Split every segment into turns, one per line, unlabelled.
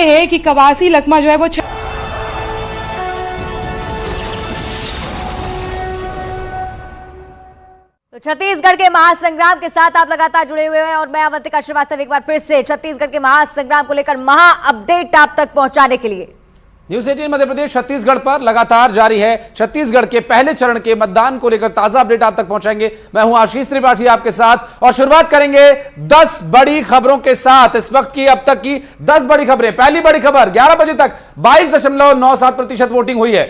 हैं कि कवासी लकमा जो है वो
तो छत्तीसगढ़ के महासंग्राम के साथ आप लगातार जुड़े हुए हैं और मैं अवंतिका श्रीवास्तव एक बार फिर से छत्तीसगढ़ के महासंग्राम को लेकर महा अपडेट आप तक पहुंचाने के लिए
न्यूज 18 मध्य प्रदेश छत्तीसगढ़ पर लगातार जारी है। छत्तीसगढ़ के पहले चरण के मतदान को लेकर ताजा अपडेट आप तक पहुंचाएंगे। मैं हूं आशीष त्रिपाठी आपके साथ और शुरुआत करेंगे 10 बड़ी खबरों के साथ। इस वक्त की अब तक की 10 बड़ी खबरें। पहली बड़ी खबर 11 बजे तक 22.97% वोटिंग हुई है।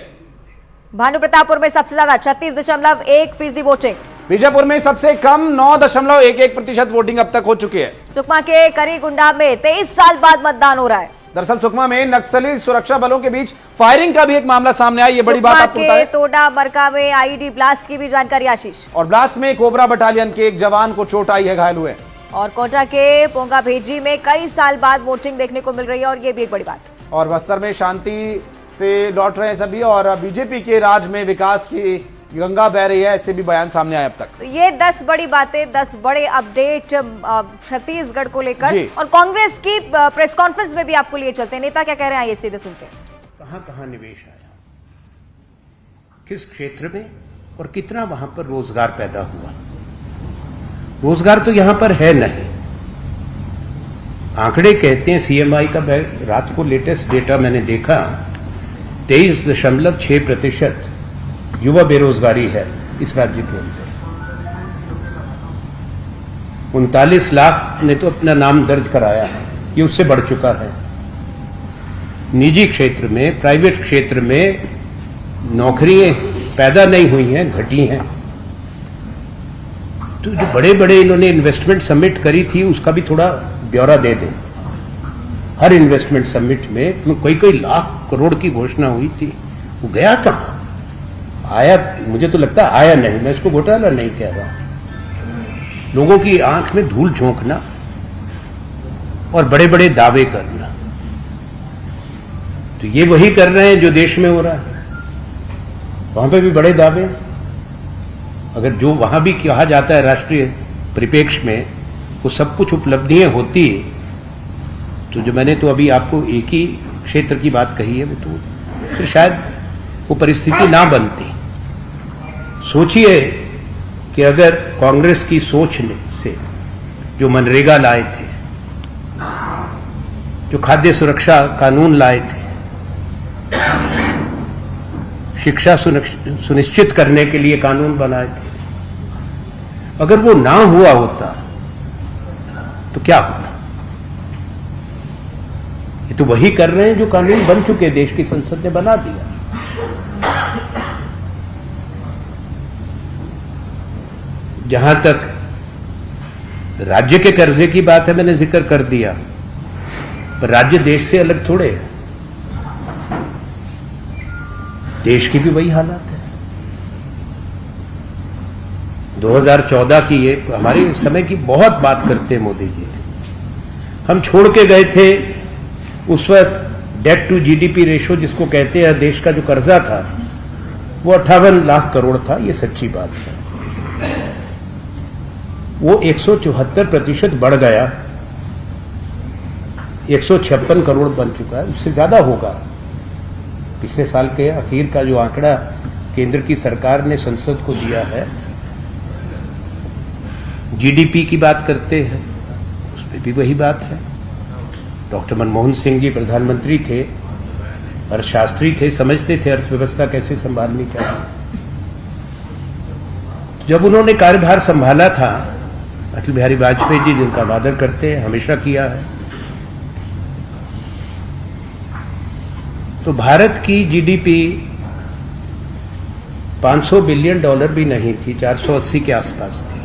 भानु प्रतापपुर में सबसे ज्यादा 36.1% वोटिंग।
बीजापुर में सबसे कम 9.11% वोटिंग अब तक हो चुकी है।
सुकमा के करीगुंडा में 23 साल बाद मतदान हो रहा है।
दरअसल सुकमा में नक्सली सुरक्षा बलों के बीच फायरिंग का भी एक मामला सामने आया। ये बड़ी बात आपको बताएं।
तोडा मरका में आईडी ब्लास्ट की भी जानकारी आशीष।
और ब्लास्ट में कोबरा बटालियन के एक जवान को चोट आई है, घायल हुए।
और कोटा के पोंगा भेजी में कई साल बाद वोटिंग देखने को मिल रही है और ये भी एक बड़ी बात।
और बस्तर में शांति से लौट रहे हैं सभी और बीजेपी के राज में विकास की गंगा बह रही है, ऐसे भी बयान सामने आए अब तक।
तो ये 10 बड़ी बातें, 10 बड़े अपडेट छत्तीसगढ़ को लेकर और कांग्रेस की प्रेस कॉन्फ्रेंस में भी आपको लिए चलते हैं। नेता क्या कह रहे हैं ये सीधे सुनते हैं।
कहां कहां निवेश आया, किस क्षेत्र में और कितना वहां पर रोजगार पैदा हुआ। रोजगार तो यहां पर है नहीं। आंकड़े कहते हैं सीएमआई का, रात को लेटेस्ट डेटा मैंने देखा 23.6% युवा बेरोजगारी है इस राज्य के अंदर। 39 लाख ने तो अपना नाम दर्ज कराया है, ये उससे बढ़ चुका है। निजी क्षेत्र में, प्राइवेट क्षेत्र में नौकरियां पैदा नहीं हुई हैं, घटी हैं। तो जो बड़े बड़े इन्होंने इन्वेस्टमेंट समिट करी थी उसका भी थोड़ा ब्यौरा दे दें। हर इन्वेस्टमेंट समिट में कोई लाख करोड़ की घोषणा हुई थी, वो गया कहां? आया, मुझे तो लगता है आया नहीं। मैं इसको घोटाला नहीं कह रहा। लोगों की आंख में धूल झोंकना और बड़े बड़े दावे करना, तो ये वही कर रहे हैं जो देश में हो रहा है। वहां पे भी बड़े दावे। अगर जो वहां भी कहा जाता है राष्ट्रीय परिप्रेक्ष्य में वो सब कुछ उपलब्धियां होती है, तो जो मैंने तो अभी आपको एक ही क्षेत्र की बात कही है, वो तो फिर शायद वो परिस्थिति ना बनती। सोचिए कि अगर कांग्रेस की सोच से जो मनरेगा लाए थे, जो खाद्य सुरक्षा कानून लाए थे, शिक्षा सुनिश्चित करने के लिए कानून बनाए थे, अगर वो ना हुआ होता तो क्या होता? ये तो वही कर रहे हैं जो कानून बन चुके, देश की संसद ने बना दिया। जहां तक राज्य के कर्जे की बात है, मैंने जिक्र कर दिया, पर राज्य देश से अलग थोड़े है। देश की भी वही हालत है। 2014 की ये हमारे समय की बहुत बात करते हैं मोदी जी। हम छोड़ के गए थे उस वक्त डेट टू जीडीपी रेशो जिसको कहते हैं, देश का जो कर्जा था वो 58 लाख करोड़ था। ये सच्ची बात है। वो 174% बढ़ गया, 156 करोड़ बन चुका है। उससे ज्यादा होगा। पिछले साल के आखिर का जो आंकड़ा केंद्र की सरकार ने संसद को दिया है, जीडीपी की बात करते हैं, उसमें भी वही बात है। डॉक्टर मनमोहन सिंह जी प्रधानमंत्री थे, अर्थशास्त्री थे, समझते थे अर्थव्यवस्था कैसे संभालनी चाहिए। जब उन्होंने कार्यभार संभाला था, अटल बिहारी वाजपेयी जी जिनका वादर करते हैं, हमेशा किया है, तो भारत की जीडीपी $500 बिलियन भी नहीं थी, 480 के आसपास थी।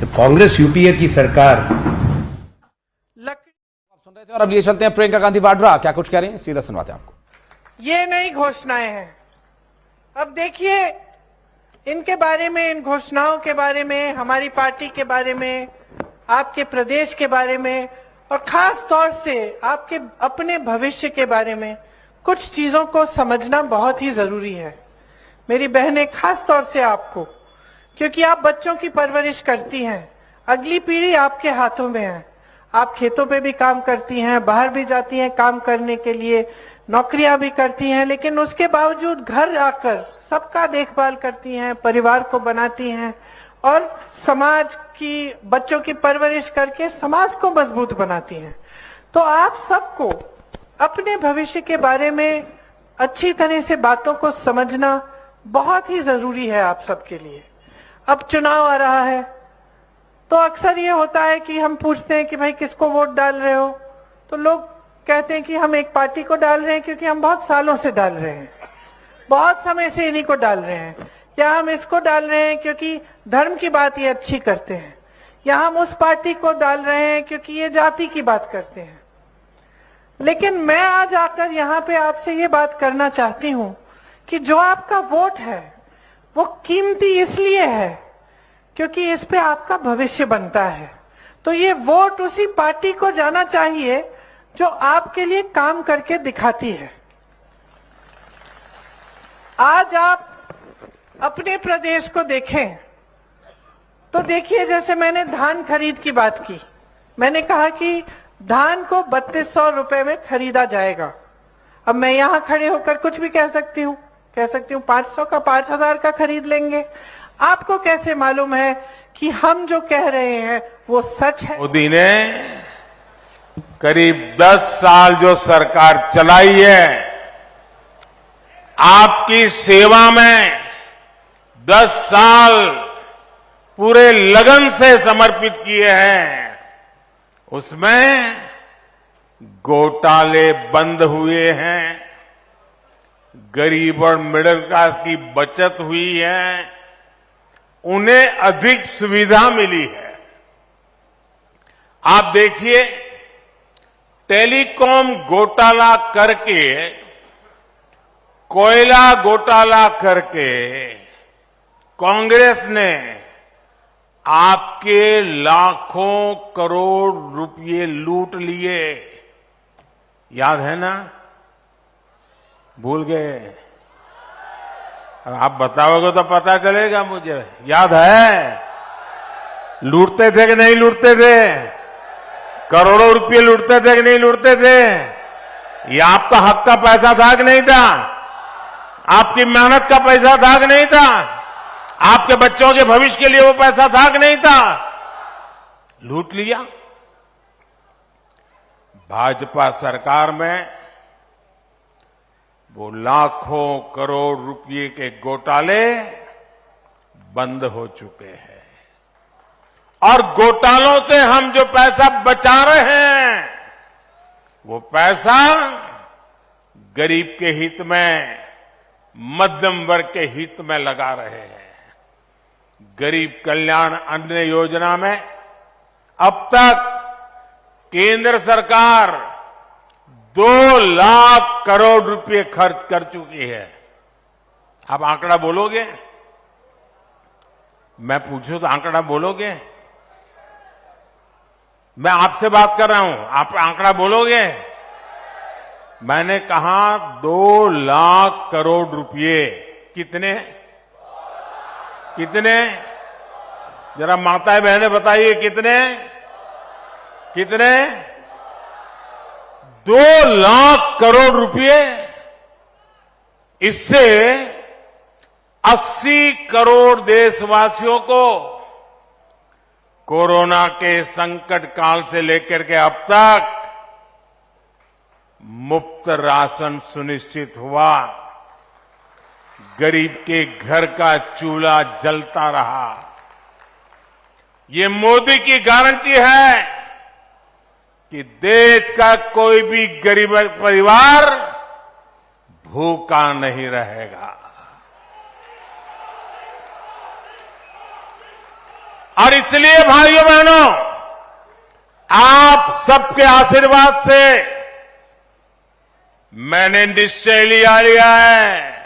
जब कांग्रेस यूपीए की सरकार
सुन रहे थे और अब लिए चलते हैं प्रियंका गांधी वाड्रा क्या कुछ कह रही हैं, सीधा सुनवाते हैं आपको।
ये नई घोषणाएं हैं। अब देखिए, इनके बारे में, इन घोषणाओं के बारे में, हमारी पार्टी के बारे में, आपके प्रदेश के बारे में और खास तौर से आपके अपने भविष्य के बारे में कुछ चीजों को समझना बहुत ही जरूरी है। मेरी बहनें, खास तौर से आपको, क्योंकि आप बच्चों की परवरिश करती हैं। अगली पीढ़ी आपके हाथों में है। आप खेतों पे भी काम करती हैं, बाहर भी जाती हैं काम करने के लिए, नौकरियां भी करती हैं, लेकिन उसके बावजूद घर आकर सबका देखभाल करती हैं, परिवार को बनाती हैं और समाज की, बच्चों की परवरिश करके समाज को मजबूत बनाती हैं। तो आप सबको अपने भविष्य के बारे में अच्छी तरह से बातों को समझना बहुत ही जरूरी है आप सबके लिए। अब चुनाव आ रहा है तो अक्सर ये होता है कि हम पूछते हैं कि भाई किसको वोट डाल रहे हो, तो लोग कहते हैं कि हम एक पार्टी को डाल रहे हैं क्योंकि हम बहुत सालों से डाल रहे हैं, बहुत समय से इन्हीं को डाल रहे हैं, या हम इसको डाल रहे हैं क्योंकि धर्म की बात ये अच्छी करते हैं, या हम उस पार्टी को डाल रहे हैं क्योंकि ये जाति की बात करते हैं। लेकिन मैं आज आकर यहाँ पे आपसे ये बात करना चाहती हूँ कि जो आपका वोट है वो कीमती इसलिए है क्योंकि इस पे आपका भविष्य बनता है। तो ये वोट उसी पार्टी को जाना चाहिए जो आपके लिए काम करके दिखाती है। आज आप अपने प्रदेश को देखें तो देखिए, जैसे मैंने धान खरीद की बात की, मैंने कहा कि धान को 3200 रुपए में खरीदा जाएगा। अब मैं यहां खड़े होकर कुछ भी कह सकती हूँ 500 का 5000 का खरीद लेंगे। आपको कैसे मालूम है कि हम जो कह रहे हैं वो सच है?
मोदी ने करीब 10 साल जो सरकार चलाई है, आपकी सेवा में 10 साल पूरे लगन से समर्पित किए हैं। उसमें घोटाले बंद हुए हैं, गरीब और मिडिल क्लास की बचत हुई है, उन्हें अधिक सुविधा मिली है। आप देखिए, टेलीकॉम घोटाला करके, कोयला घोटाला करके कांग्रेस ने आपके लाखों करोड़ रुपए लूट लिए। याद है ना? भूल गए? आप बताओगे तो पता चलेगा मुझे। याद है? लूटते थे कि नहीं लूटते थे? करोड़ों रुपए लूटते थे कि नहीं लूटते थे? ये आपका हक का पैसा था कि नहीं था? आपकी मेहनत का पैसा था कि नहीं था? आपके बच्चों के भविष्य के लिए वो पैसा था कि नहीं था? लूट लिया। भाजपा सरकार में वो लाखों करोड़ रुपए के घोटाले बंद हो चुके हैं और घोटालों से हम जो पैसा बचा रहे हैं वो पैसा गरीब के हित में, मध्यम वर्ग के हित में लगा रहे हैं। गरीब कल्याण अन्न योजना में अब तक केंद्र सरकार 2 लाख करोड़ रुपए खर्च कर चुकी है। आप आंकड़ा बोलोगे? मैं पूछूं तो आंकड़ा बोलोगे? मैं आपसे बात कर रहा हूं, आप आंकड़ा बोलोगे? मैंने कहा 2 लाख करोड़ रुपए। कितने? कितने? जरा माताएं बहनें बताइए कितने? कितने? 2 लाख करोड़ रुपए। इससे 80 करोड़ देशवासियों को कोरोना के संकट काल से लेकर के अब तक मुफ्त राशन सुनिश्चित हुआ। गरीब के घर का चूल्हा जलता रहा। ये मोदी की गारंटी है कि देश का कोई भी गरीब परिवार भूखा नहीं रहेगा। और इसलिए भाइयों बहनों, आप सबके आशीर्वाद से मैंने निश्चय लिया है,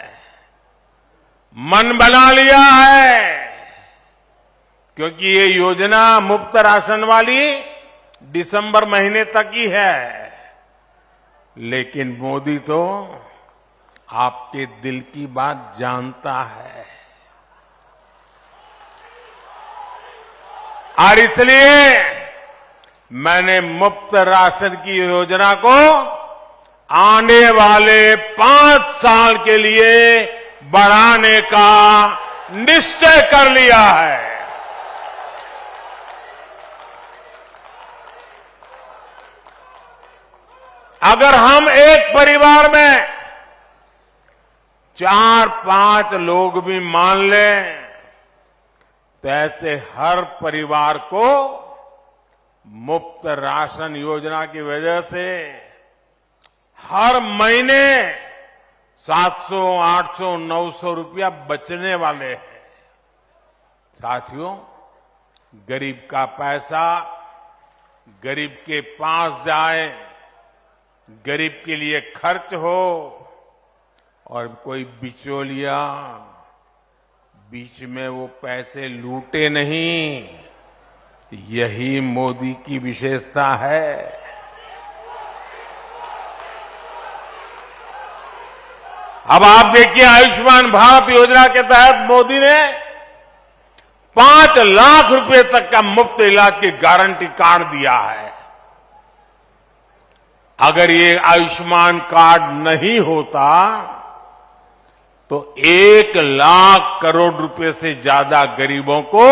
मन बना लिया है, क्योंकि ये योजना मुफ्त राशन वाली दिसंबर महीने तक ही है। लेकिन मोदी तो आपके दिल की बात जानता है और इसलिए मैंने मुफ्त राशन की योजना को आने वाले 5 साल के लिए बढ़ाने का निश्चय कर लिया है। अगर हम एक परिवार में 4-5 लोग भी मान लें तो ऐसे हर परिवार को मुफ्त राशन योजना की वजह से हर महीने 700, 800, 900 रुपया बचने वाले हैं। साथियों, गरीब का पैसा गरीब के पास जाए, गरीब के लिए खर्च हो और कोई बिचौलिया बीच में वो पैसे लूटे नहीं, यही मोदी की विशेषता है। अब आप देखिए, आयुष्मान भारत योजना के तहत मोदी ने 5 लाख रुपए तक का मुफ्त इलाज की गारंटी कार्ड दिया है। अगर ये आयुष्मान कार्ड नहीं होता तो 1 लाख करोड़ रुपए से ज्यादा गरीबों को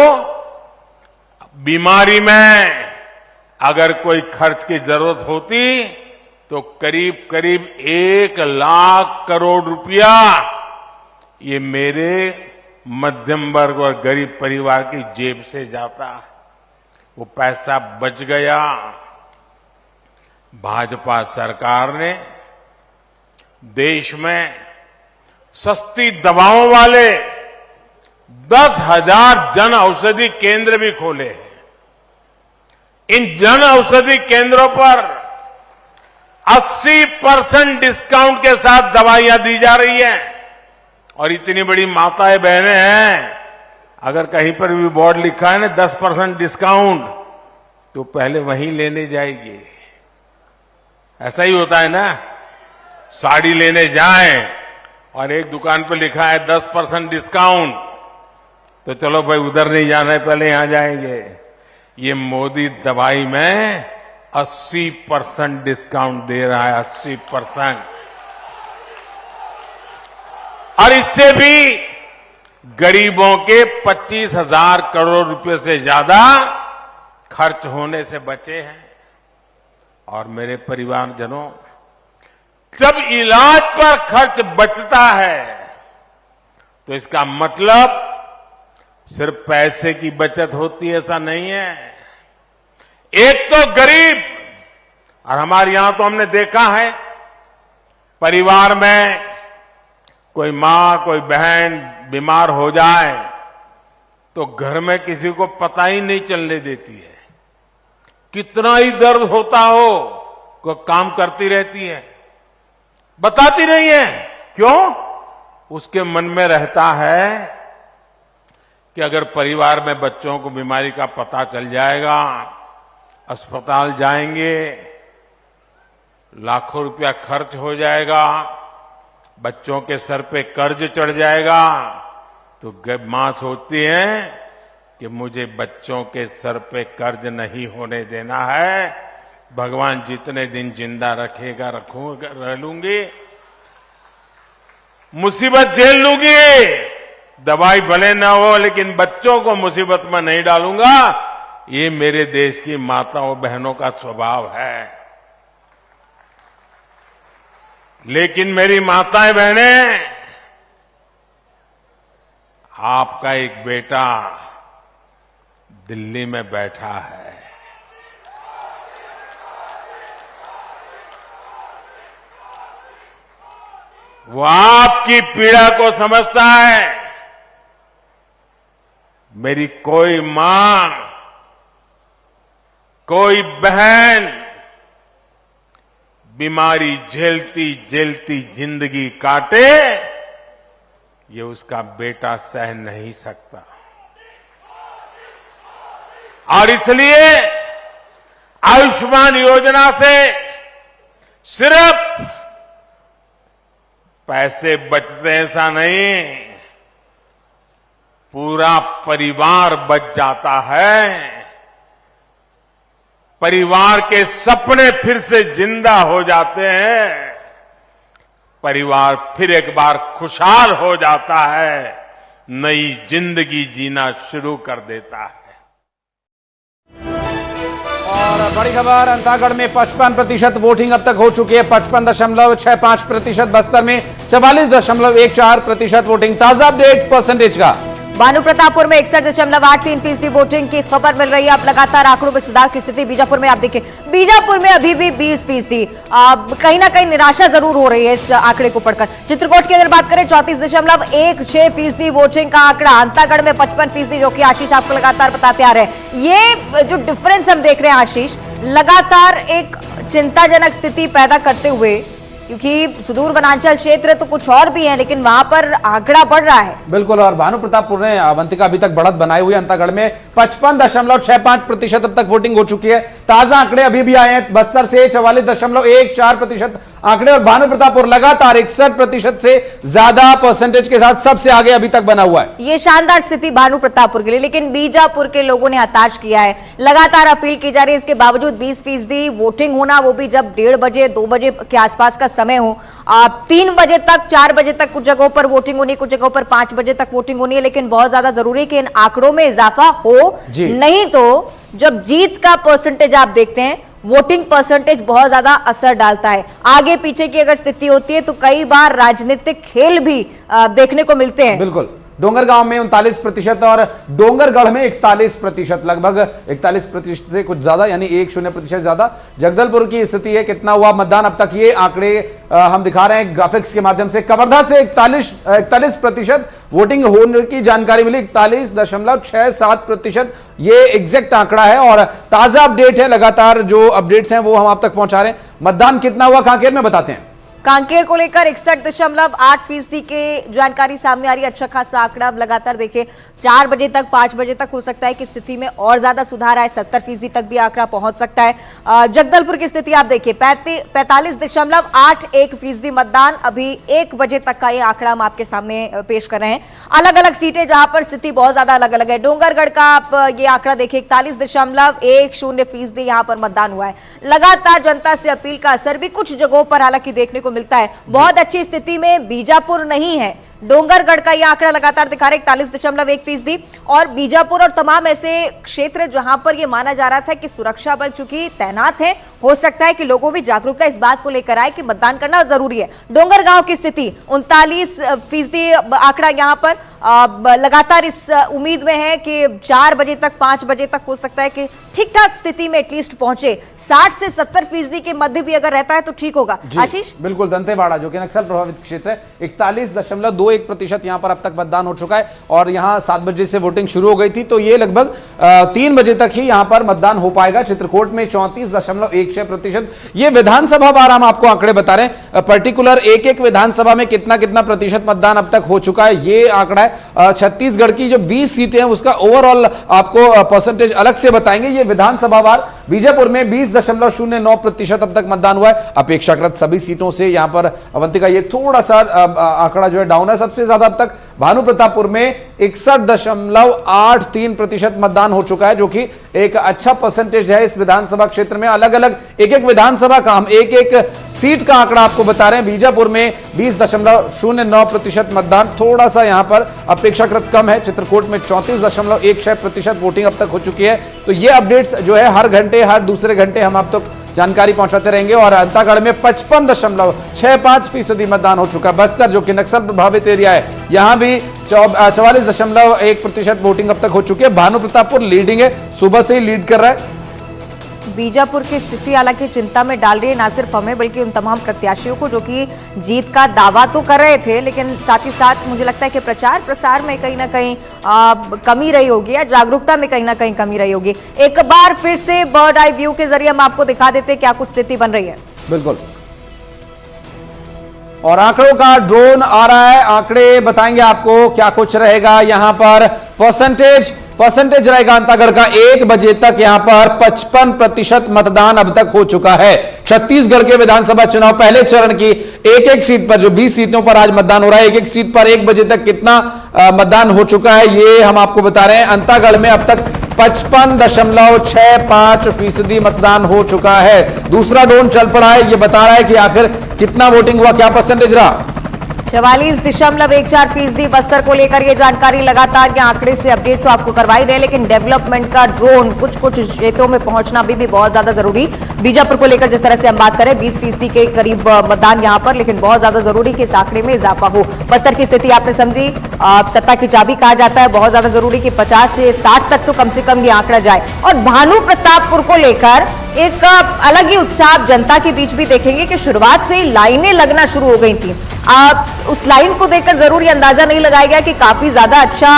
बीमारी में अगर कोई खर्च की जरूरत होती तो करीब करीब 1 लाख करोड़ रुपया ये मेरे मध्यम वर्ग और गरीब परिवार की जेब से जाता। वो पैसा बच गया। भाजपा सरकार ने देश में सस्ती दवाओं वाले 10,000 जन औषधि केंद्र भी खोले हैं। इन जन औषधि केंद्रों पर 80% डिस्काउंट के साथ दवाइयां दी जा रही हैं। और इतनी बड़ी माताएं बहनें हैं, अगर कहीं पर भी बोर्ड लिखा है ना 10% डिस्काउंट, तो पहले वहीं लेने जाएगी। ऐसा ही होता है ना, साड़ी लेने जाएं और एक दुकान पर लिखा है 10% डिस्काउंट, तो चलो भाई उधर नहीं जाना है, पहले यहां जाएंगे। ये मोदी दवाई में 80% डिस्काउंट दे रहा है, 80%। और इससे भी गरीबों के 25,000 करोड़ रुपए से ज्यादा खर्च होने से बचे हैं। और मेरे परिवारजनों, जब इलाज पर खर्च बचता है तो इसका मतलब सिर्फ पैसे की बचत होती है, ऐसा नहीं है। एक तो गरीब, और हमारे यहां तो हमने देखा है, परिवार में कोई मां कोई बहन बीमार हो जाए तो घर में किसी को पता ही नहीं चलने देती है। कितना ही दर्द होता हो, कोई काम करती रहती है, बताती नहीं है। क्यों? उसके मन में रहता है कि अगर परिवार में बच्चों को बीमारी का पता चल जाएगा, अस्पताल जाएंगे, लाखों रुपया खर्च हो जाएगा, बच्चों के सर पे कर्ज चढ़ जाएगा, तो मां सोचती है कि मुझे बच्चों के सर पे कर्ज नहीं होने देना है। भगवान जितने दिन जिंदा रखेगा रखूंगा, रह लूंगी, मुसीबत झेल लूंगी, दवाई भले ना हो लेकिन बच्चों को मुसीबत में नहीं डालूंगा। ये मेरे देश की माताओं बहनों का स्वभाव है। लेकिन मेरी माताएं बहनें, आपका एक बेटा दिल्ली में बैठा है, वो आपकी पीड़ा को समझता है। मेरी कोई मां, कोई बहन बीमारी झेलती झेलती जिंदगी काटे, ये उसका बेटा सह नहीं सकता। और इसलिए आयुष्मान योजना से सिर्फ पैसे बचते ऐसा नहीं, पूरा परिवार बच जाता है। परिवार के सपने फिर से जिंदा हो जाते हैं, परिवार फिर एक बार खुशहाल हो जाता है, नई जिंदगी जीना शुरू कर देता है।
और बड़ी खबर, अंतागढ़ में 55% वोटिंग अब तक हो चुकी है। 55.65%। बस्तर में 44.14% वोटिंग। ताजा अपडेट परसेंटेज का।
भानु प्रतापपुर में 61.83% वोटिंग की खबर मिल रही है। अब लगातार आंकड़ों में सुधार की स्थिति बीजापुर में आप देखिए, बीजापुर में अभी भी 20%। कहीं ना कहीं निराशा जरूर हो रही है इस आंकड़े को पढ़कर। चित्रकूट की अगर बात करें 34.16% वोटिंग का आंकड़ा। अंतागढ़ में 55%, जो कि आशीष आपको लगातार बताते आ रहे हैं। ये जो डिफरेंस हम देख रहे हैं आशीष, लगातार एक चिंताजनक स्थिति पैदा करते हुए, क्योंकि सुदूर वनांचल क्षेत्र तो कुछ और भी है, लेकिन वहां पर आंकड़ा बढ़ रहा है।
बिल्कुल। और भानु प्रतापपुर ने अवंतिका अभी तक बढ़त बनाई हुई है। अंतागढ़ में 55.65% अब तक वोटिंग हो चुकी है। ताजा आंकड़े अभी भी आए हैं बस्तर से 44.14% आंकड़े, और भानु प्रतापपुर लगातार 61% से ज्यादा परसेंटेज के साथ सबसे आगे अभी तक बना हुआ है।
ये शानदार स्थिति भानु प्रतापपुर के लिए, लेकिन बीजापुर के लोगों ने हताश किया है। लगातार अपील की जा रही है, इसके बावजूद 20% वोटिंग होना, वो भी जब 1:30 बजे 2 बजे के आसपास का समय हो। 3 बजे तक 4 बजे तक कुछ जगहों पर वोटिंग होनी, कुछ जगहों पर 5 बजे तक वोटिंग होनी है। लेकिन बहुत ज्यादा जरूरी है कि इन आंकड़ों में इजाफा हो, नहीं तो जब जीत का परसेंटेज आप देखते हैं, वोटिंग परसेंटेज बहुत ज्यादा असर डालता है। आगे पीछे की अगर स्थिति होती है तो कई बार राजनीतिक खेल भी देखने को मिलते हैं।
बिल्कुल। डोंगरगांव में 39% और डोंगरगढ़ में 41%, लगभग 41% से कुछ ज्यादा, यानी 10% ज्यादा। जगदलपुर की स्थिति है, कितना हुआ मतदान अब तक, ये आंकड़े हम दिखा रहे हैं ग्राफिक्स के माध्यम से। कवर्धा से 41% वोटिंग होने की जानकारी मिली, 41.67%, ये एग्जैक्ट आंकड़ा है। और ताजा अपडेट है, लगातार जो अपडेट्स हैं वो हम आप तक पहुंचा रहे हैं। मतदान कितना हुआ कांकेर में बताते हैं।
कांकेर को लेकर 61.8% की जानकारी सामने आ रही है। अच्छा खासा आंकड़ा। अब लगातार देखिए, 4 बजे तक 5 बजे तक हो सकता है कि स्थिति में और ज्यादा सुधार आए, 70% तक भी आंकड़ा पहुंच सकता है। जगदलपुर की स्थिति आप देखिए, 45.81% मतदान। अभी 1 बजे तक का ये आंकड़ा हम आपके सामने पेश कर रहे हैं। अलग अलग सीटें जहां पर स्थिति बहुत ज्यादा अलग अलग है। डोंगरगढ़ का आप ये आंकड़ा देखिए, 41.10% यहां पर मतदान हुआ है। लगातार जनता से अपील का असर भी कुछ जगहों पर हालांकि देखने को मिलता है। बहुत अच्छी स्थिति में बीजापुर नहीं है। डोंगरगढ़ का यह आंकड़ा लगातार दिखा रहा है 41.1%, और बीजापुर और तमाम ऐसे क्षेत्र जहां पर यह माना जा रहा था कि सुरक्षा बल चूंकि तैनात है, हो सकता है कि लोगों में जागरूकता इस बात को लेकर आए कि मतदान करना जरूरी है। डोंगरगांव की स्थिति 39% आंकड़ा यहां पर लगातार इस उम्मीद में है कि 4 बजे तक 5 बजे तक हो सकता है कि ठीक ठाक स्थिति में एटलीस्ट पहुंचे। 60 से 70% के मध्य भी अगर रहता है तो ठीक होगा। आशीष।
बिल्कुल। दंतेवाड़ा जो कि नक्सल प्रभावित क्षेत्र है, 41.21% यहां पर अब तक मतदान हो चुका है, और यहां 7 बजे से वोटिंग शुरू हो गई थी, तो ये लगभग 3 बजे तक ही यहां पर मतदान हो पाएगा। चित्रकूट में 34.16%। ये विधानसभा बार हम आपको आंकड़े बता रहे हैं, पर्टिकुलर एक विधानसभा में कितना प्रतिशत मतदान अब तक हो चुका है, ये आंकड़ा है। छत्तीसगढ़ की जो 20 सीटें हैं उसका ओवरऑल आपको परसेंटेज अलग से बताएंगे। ये विधानसभा वार बीजापुर में 20.09% अब तक मतदान हुआ है। अपेक्षाकृत सभी सीटों से यहां पर अवंतिका ये थोड़ा सा आंकड़ा जो है डाउन है। सबसे ज्यादा अब तक भानु प्रतापपुर में 61.83% मतदान हो चुका है, जो कि एक अच्छा परसेंटेज है इस विधानसभा क्षेत्र में। अलग अलग एक विधानसभा का हम एक सीट का आंकड़ा आपको बता रहे हैं। बीजापुर में 20.09% मतदान, थोड़ा सा यहां पर अपेक्षाकृत कम है। चित्रकूट में 34.16% वोटिंग अब तक हो चुकी है। तो ये अपडेट्स जो है हर घंटे हर दूसरे घंटे हम आप तक जानकारी पहुंचाते रहेंगे। और अंतागढ़ में 55.65% मतदान हो चुका है। बस्तर जो कि नक्सल प्रभावित एरिया है, यहां भी 44.1% वोटिंग अब तक हो चुकी है। भानु प्रतापपुर लीडिंग है, सुबह से ही लीड कर रहा है।
बीजापुर की स्थिति हालांकि चिंता में डाल रही है, ना सिर्फ हमें बल्कि उन तमाम प्रत्याशियों को जो कि जीत का दावा तो कर रहे थे, लेकिन साथ ही साथ मुझे लगता है कि प्रचार प्रसार में कहीं ना कहीं कमी रही होगी, या जागरूकता में कहीं ना कहीं कमी रही होगी। एक बार फिर से बर्ड आई व्यू के जरिए हम आपको दिखा देते हैं क्या कुछ स्थिति बन रही है।
बिल्कुल। और आंकड़ों का ड्रोन आ रहा है, आंकड़े बताएंगे आपको क्या कुछ रहेगा यहां पर। परसेंटेज रहेगा अंतागढ़ का 1 बजे तक यहां पर 55% मतदान अब तक हो चुका है। छत्तीसगढ़ के विधानसभा चुनाव पहले चरण की एक सीट पर, जो 20 सीटों पर आज मतदान हो रहा है, एक सीट पर 1 बजे तक कितना मतदान हो चुका है, ये हम आपको बता रहे हैं। अंतागढ़ में अब तक 55.65% मतदान हो चुका है। दूसरा ड्रोन चल पड़ा है, ये बता रहा है कि आखिर कितना वोटिंग हुआ, क्या परसेंटेज रहा।
44.14% बस्तर को लेकर ये जानकारी लगातार ये आंकड़े से अपडेट तो आपको करवाई रहे, लेकिन डेवलपमेंट का ड्रोन कुछ क्षेत्रों में पहुंचना भी बहुत ज्यादा जरूरी। बीजापुर को लेकर जिस तरह से हम बात करें 20% के करीब मतदान यहां पर, लेकिन बहुत ज्यादा जरूरी कि इस आंकड़े में इजाफा हो। बस्तर की स्थिति आपने समझी, सत्ता की चाबी कहा जाता है, बहुत ज्यादा जरूरी कि 50 से 60 तक तो कम से कम ये आंकड़ा जाए। और भानु प्रतापपुर को लेकर एक अलग ही उत्साह जनता के बीच भी देखेंगे कि शुरुआत से ही लाइनें लगना शुरू हो गई थी। उस लाइन को देखकर जरूर ये अंदाजा नहीं लगाया गया कि काफी ज्यादा अच्छा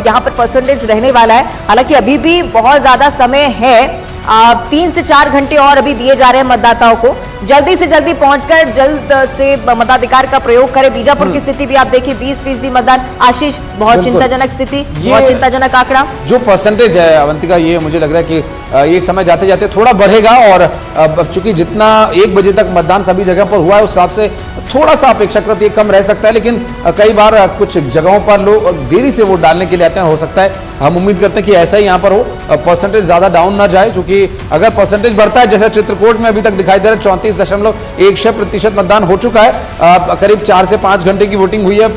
यहां पर परसेंटेज रहने वाला है। हालांकि अभी भी बहुत ज्यादा समय है, 3 से 4 घंटे और अभी दिए जा रहे हैं मतदाताओं को। जल्दी से जल्दी पहुंचकर जल्द से मताधिकार का प्रयोग करें। बीजापुर की स्थिति भी आप देखिए 20% मतदान। आशीष, बहुत चिंताजनक स्थिति, बहुत चिंताजनक आंकड़ा।
जो परसेंटेज है अवंतिका, ये मुझे लग रहा है कि ये समय जाते जाते थोड़ा बढ़ेगा, और चूंकि जितना 1 बजे तक मतदान सभी जगह पर हुआ है उस हिसाब से थोड़ा सा अपेक्षाकृत ये कम रह सकता है। लेकिन कई बार कुछ जगहों पर लोग देरी से वोट डालने के लिए आते हैं, हो सकता है हम उम्मीद करते हैं कि ऐसा ही यहाँ पर हो, परसेंटेज ज्यादा डाउन ना जाए। क्योंकि अगर परसेंटेज बढ़ता है, जैसे चित्रकूट में अभी तक दिखाई दे रहा है 34.16% मतदान हो चुका है, करीब 4 से 5 घंटे की वोटिंग हुई है।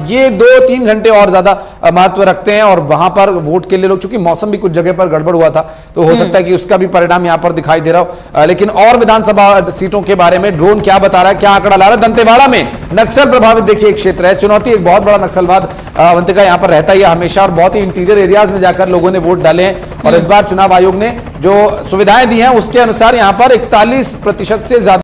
ये 2-3 घंटे और ज्यादा महत्व रखते हैं, और वहां पर वोट के लिए लोग, चूंकि मौसम भी कुछ जगह पर गड़बड़ हुआ था, तो हो सकता है कि उसका भी परिणाम यहां पर दिखाई दे रहा हो। लेकिन और विधानसभा सीटों के बारे में ड्रोन क्या बता रहा है, क्या आंकड़ा ला रहा है। दंतेवाड़ा में नक्सल प्रभावित देखिए एक क्षेत्र है, चुनौती, एक बहुत बड़ा नक्सलवाद अवंतिका यहां पर रहता ही है हमेशा, और बहुत ही इंटीरियर एरियाज में जाकर लोगों ने वोट डाले हैं। और इस बार चुनाव आयोग ने जो सुविधाएं दी हैं उसके अनुसार यहां पर 41% से ज्यादा